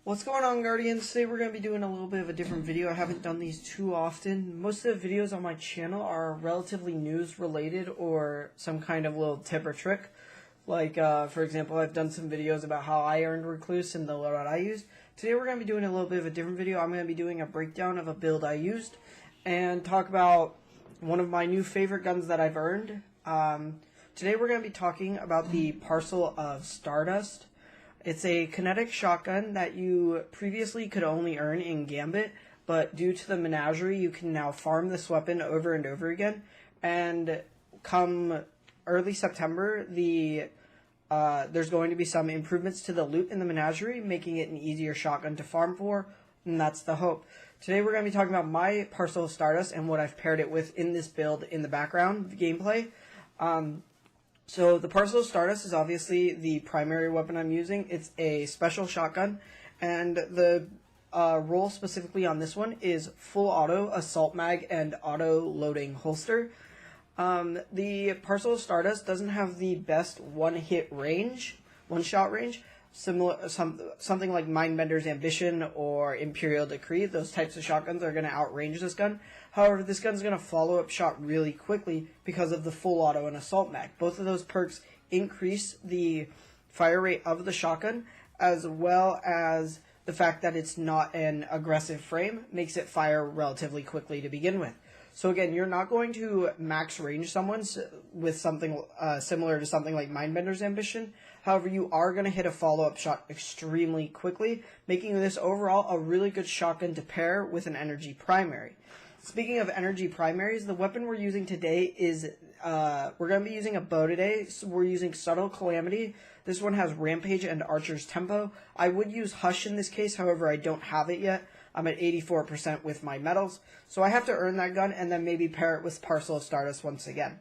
What's going on, Guardians? Today we're going to be doing a little bit of a different video. I haven't done these too often. Most of the videos on my channel are relatively news related or some kind of little tip or trick. Like, for example, I've done some videos about how I earned Recluse and the loadout I used. Today we're going to be doing a little bit of a different video. I'm going to be doing a breakdown of a build I used and talk about one of my new favorite guns that I've earned. Today we're going to be talking about the Parcel of Stardust. It's a kinetic shotgun that you previously could only earn in Gambit, but due to the menagerie, you can now farm this weapon over and over again. And come early September, there's going to be some improvements to the loot in the menagerie, making it an easier shotgun to farm for, and that's the hope. Today we're going to be talking about my Parcel of Stardust and what I've paired it with in this build in the background, the gameplay. So the Parcel of Stardust is obviously the primary weapon I'm using. It's a special shotgun, and the role specifically on this one is full auto, assault mag, and auto loading holster. The Parcel of Stardust doesn't have the best one-hit range, one-shot range, something like Mindbender's Ambition or Imperial Decree. Those types of shotguns are going to outrange this gun. However, this gun's going to follow up shot really quickly because of the full auto and assault mag. Both of those perks increase the fire rate of the shotgun, as well as the fact that it's not an aggressive frame makes it fire relatively quickly to begin with. So again, you're not going to max range someone with something similar to something like Mindbender's Ambition. However, you are going to hit a follow-up shot extremely quickly, making this overall a really good shotgun to pair with an energy primary. Speaking of energy primaries, the weapon we're using today is, we're going to be using a bow today. So we're using Subtle Calamity. This one has Rampage and Archer's Tempo. I would use Hush in this case, however, I don't have it yet. I'm at 84% with my medals, so I have to earn that gun and then maybe pair it with Parcel of Stardust once again.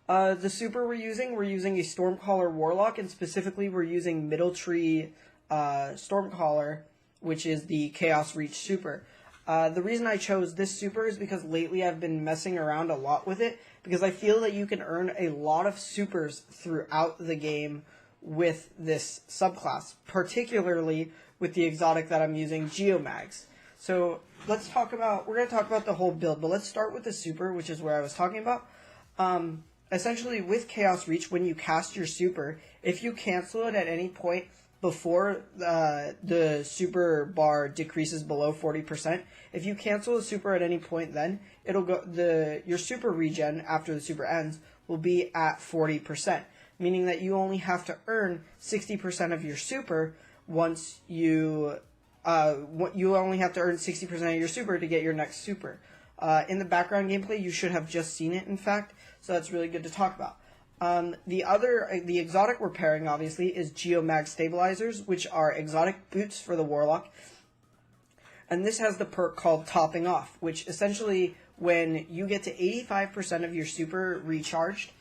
The super we're using a Stormcaller Warlock, and specifically we're using Middle Tree Stormcaller, which is the Chaos Reach super. The reason I chose this super is because lately I've been messing around a lot with it, because I feel that you can earn a lot of supers throughout the game with this subclass, particularly with the exotic that I'm using, Geomags. So we're going to talk about the whole build, but let's start with the super, which is where I was talking about. Essentially, with Chaos Reach, when you cast your super, if you cancel it at any point before the super bar decreases below 40%, if you cancel the super at any point, then it'll go, your super regen after the super ends will be at 40%, meaning that you only have to earn 60% of your super once you only have to earn 60% of your super to get your next super. In the background gameplay, you should have just seen it, in fact, so that's really good to talk about. The exotic we're pairing, obviously, is Geomag Stabilizers, which are exotic boots for the Warlock. And this has the perk called Topping Off, which essentially, when you get to 85% of your super recharged,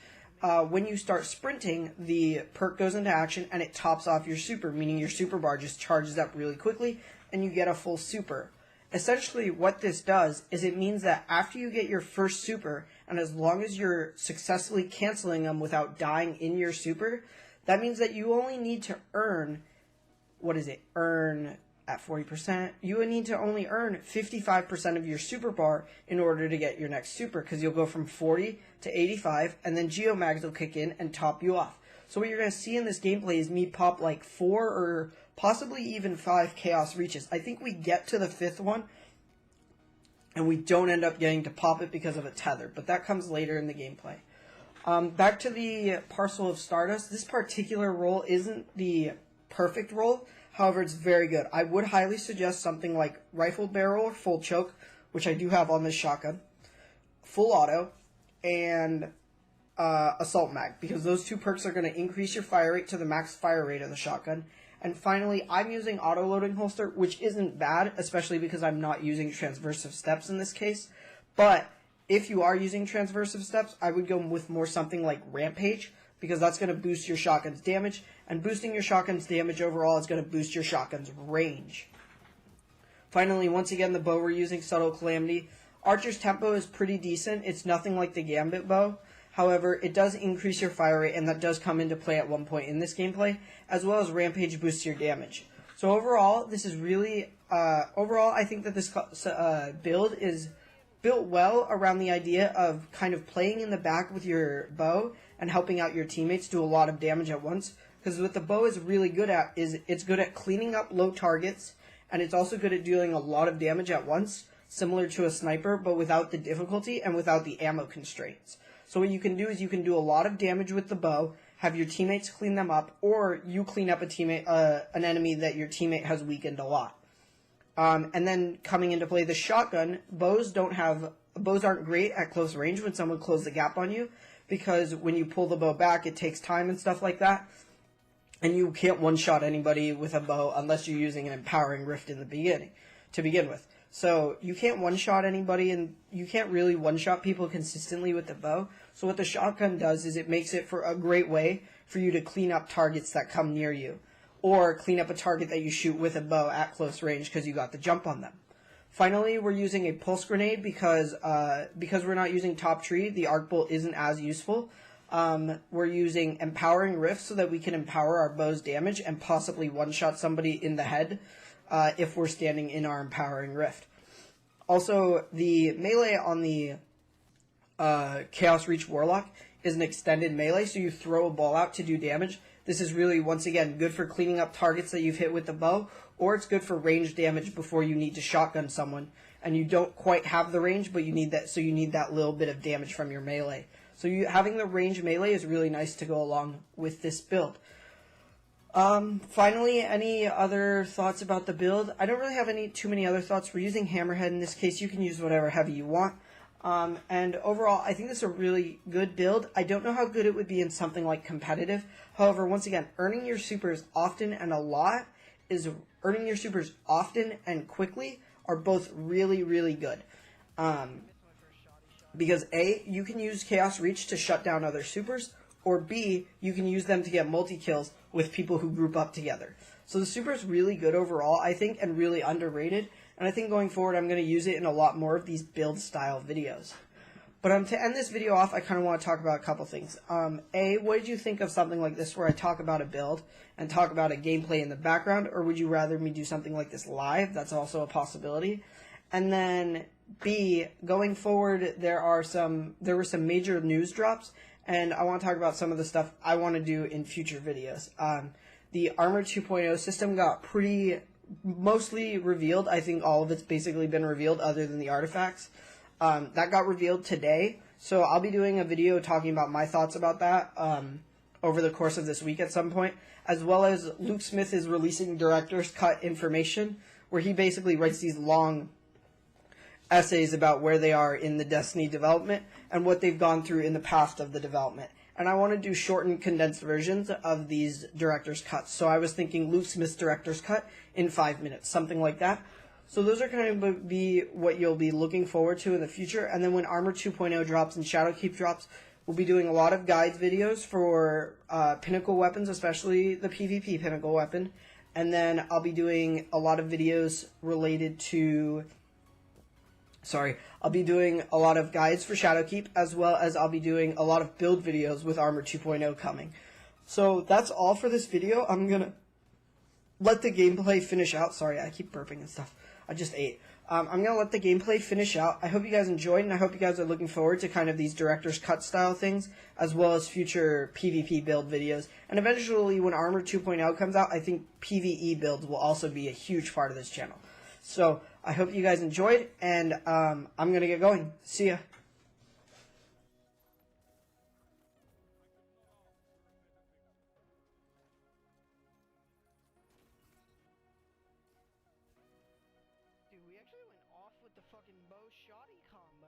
when you start sprinting, the perk goes into action and it tops off your super, meaning your super bar just charges up really quickly and you get a full super. Essentially, what this does is it means that after you get your first super, and as long as you're successfully canceling them without dying in your super, that means that you only need to earn, earn at 40%, you would need to only earn 55% of your super bar in order to get your next super, because you'll go from 40 to 85, and then Geomags will kick in and top you off. So what you're going to see in this gameplay is me pop like 4 or possibly even 5 Chaos Reaches. I think we get to the 5th one, and we don't end up getting to pop it because of a tether, but that comes later in the gameplay. Back to the Parcel of Stardust. This particular role isn't the perfect role, however, it's very good. I would highly suggest something like Rifle Barrel or Full Choke, which I do have on this shotgun, Full Auto, and Assault Mag, because those two perks are going to increase your fire rate to the max fire rate of the shotgun. And finally, I'm using Auto Loading Holster, which isn't bad, especially because I'm not using Transversive Steps in this case. But if you are using Transversive Steps, I would go with more something like Rampage, because that's going to boost your shotgun's damage, and boosting your shotgun's damage overall is going to boost your shotgun's range. Finally, once again, the bow we're using, Subtle Calamity. Archer's Tempo is pretty decent. It's nothing like the Gambit bow. However, it does increase your fire rate, and that does come into play at one point in this gameplay, as well as Rampage boosts your damage. So overall, this is really overall. I think that this build is built well around the idea of kind of playing in the back with your bow and helping out your teammates do a lot of damage at once. Because what the bow is really good at is it's good at cleaning up low targets, and it's also good at dealing a lot of damage at once, similar to a sniper, but without the difficulty and without the ammo constraints. So what you can do is you can do a lot of damage with the bow, have your teammates clean them up, or you clean up an enemy that your teammate has weakened a lot. And then coming into play, the shotgun, bows aren't great at close range when someone closes the gap on you, because when you pull the bow back, it takes time and stuff like that. And you can't one-shot anybody with a bow unless you're using an empowering rift in the beginning, to begin with. So you can't one-shot anybody, and you can't really one-shot people consistently with the bow. So what the shotgun does is it makes it for a great way for you to clean up targets that come near you, or clean up a target that you shoot with a bow at close range because you got the jump on them. Finally, we're using a pulse grenade because we're not using top tree, the arc bolt isn't as useful. We're using empowering rifts so that we can empower our bow's damage and possibly one-shot somebody in the head if we're standing in our empowering rift. Also, the melee on the Chaos Reach Warlock is an extended melee, so you throw a ball out to do damage. This is really, once again, good for cleaning up targets that you've hit with the bow, or it's good for range damage before you need to shotgun someone, and you don't quite have the range, but you need that, so you need that little bit of damage from your melee. So having the range melee is really nice to go along with this build. Finally, any other thoughts about the build? I don't really have too many other thoughts. We're using Hammerhead in this case. You can use whatever heavy you want. And overall, I think this is a really good build. I don't know how good it would be in something like competitive. However, once again, earning your supers often and quickly are both really, really good. Because A, you can use Chaos Reach to shut down other supers, or B, you can use them to get multi-kills with people who group up together. So the super is really good overall, I think, and really underrated. And I think going forward, I'm going to use it in a lot more of these build-style videos. But to end this video off, I kind of want to talk about a couple things. A, what did you think of something like this where I talk about a build and talk about a gameplay in the background, or would you rather me do something like this live? That's also a possibility. And then B, going forward, there were some major news drops, and I want to talk about some of the stuff I want to do in future videos. The Armor 2.0 system got mostly revealed. I think all of it's basically been revealed other than the artifacts. That got revealed today, so I'll be doing a video talking about my thoughts about that over the course of this week at some point, as well as Luke Smith is releasing director's cut information, where he basically writes these long essays about where they are in the Destiny development and what they've gone through in the past of the development. And I want to do shortened, condensed versions of these director's cuts. So I was thinking Luke Smith's director's cut in 5 minutes, something like that. So those are kind of be what you'll be looking forward to in the future. And then when Armor 2.0 drops and Shadowkeep drops, we'll be doing a lot of guides videos for pinnacle weapons, especially the PvP pinnacle weapon. And then I'll be doing a lot of videos related to... I'll be doing a lot of guides for Shadowkeep, as well as I'll be doing a lot of build videos with Armor 2.0 coming. So that's all for this video. I'm going to let the gameplay finish out. Sorry, I keep burping and stuff. I just ate. I'm going to let the gameplay finish out. I hope you guys enjoyed, and I hope you guys are looking forward to kind of these director's cut style things, as well as future PvP build videos. And eventually, when Armor 2.0 comes out, I think PvE builds will also be a huge part of this channel. So I hope you guys enjoyed, and I'm going to get going. See ya. Dude, we actually went off with the fucking bow shotty combo.